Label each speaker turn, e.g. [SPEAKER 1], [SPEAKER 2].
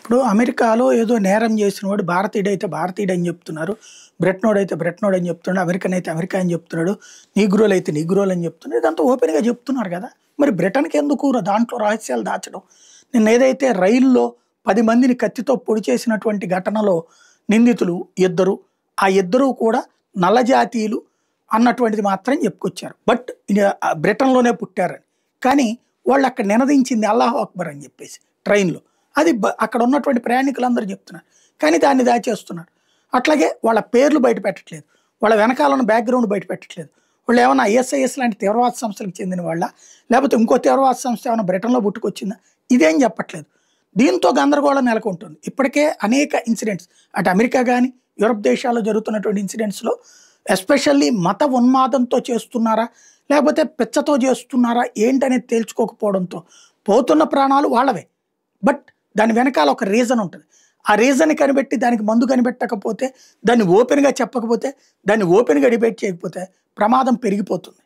[SPEAKER 1] ఇప్పుడు అమెరికాలో ఏదో నేరం చేసినవాడు భారతీయుడైతే భారతీయుడని చెప్తున్నారు. బ్రిటనోడైతే బ్రిటనోడని చెప్తున్నాడు. అమెరికన్ అయితే అమెరికా అని చెప్తున్నాడు. నీగ్రోలైతే నీగ్రోలని చెప్తున్నారు. ఇదంతా ఓపెన్‌గా చెప్తున్నారు కదా! మరి బ్రిటన్‌కి ఎందుకు దాంట్లో రహస్యాలు దాచడం? నిన్నేదైతే రైల్లో 10 మందిని కత్తితో పొడి చేసినటువంటి ఘటనలో నిందితులు ఇద్దరు. ఆ ఇద్దరు కూడా నల్ల జాతీయులు అన్నటువంటిది మాత్రం చెప్పుకొచ్చారు. బట్ బ్రిటన్‌లోనే పుట్టారని. కానీ వాళ్ళు అక్కడ నినదించింది అల్లాహు అక్బర్ అని చెప్పేసి ట్రైన్‌లో. అది అక్కడ ఉన్నటువంటి ప్రయాణికులందరూ చెప్తున్నారు. కానీ దాన్ని దాచేస్తున్నారు. అట్లాగే వాళ్ళ పేర్లు బయట పెట్టట్లేదు. వాళ్ళ వెనకాల ఉన్న బ్యాక్‌గ్రౌండ్ బయట పెట్టట్లేదు. వాళ్ళు ఏమన్నా ఐఎస్ఐఎస్ లాంటి తీవ్రవాద సంస్థలకు చెందిన వాళ్ళా? లేకపోతే ఇంకో తీవ్రవాద సంస్థ ఏమైనా బ్రిటన్‌లో పుట్టుకొచ్చిందా? ఇదేం చెప్పట్లేదు. దీంతో గందరగోళం నెలకొంటుంది. ఇప్పటికే అనేక ఇన్సిడెంట్స్ అటు అమెరికా గాని, యూరప్ దేశాల్లో జరుగుతున్నటువంటి ఇన్సిడెంట్స్‌లో ఎస్పెషల్లీ మత ఉన్మాదంతో చేస్తున్నారా? లేకపోతే పిచ్చతో చేస్తున్నారా? ఏంటనేది తేల్చుకోకపోవడంతో పోతున్న ప్రాణాలు వాళ్ళవే. బట్ దాని వెనకాల ఒక రీజన్ ఉంటది. ఆ రీజన్‌ని కనిపెట్టి దానికి మందు కనిపెట్టకపోతే, దాన్ని ఓపెన్‌గా చెప్పకపోతే, దాన్ని ఓపెన్‌గా డిబేట్ చేయకపోతే ప్రమాదం పెరిగిపోతుంది.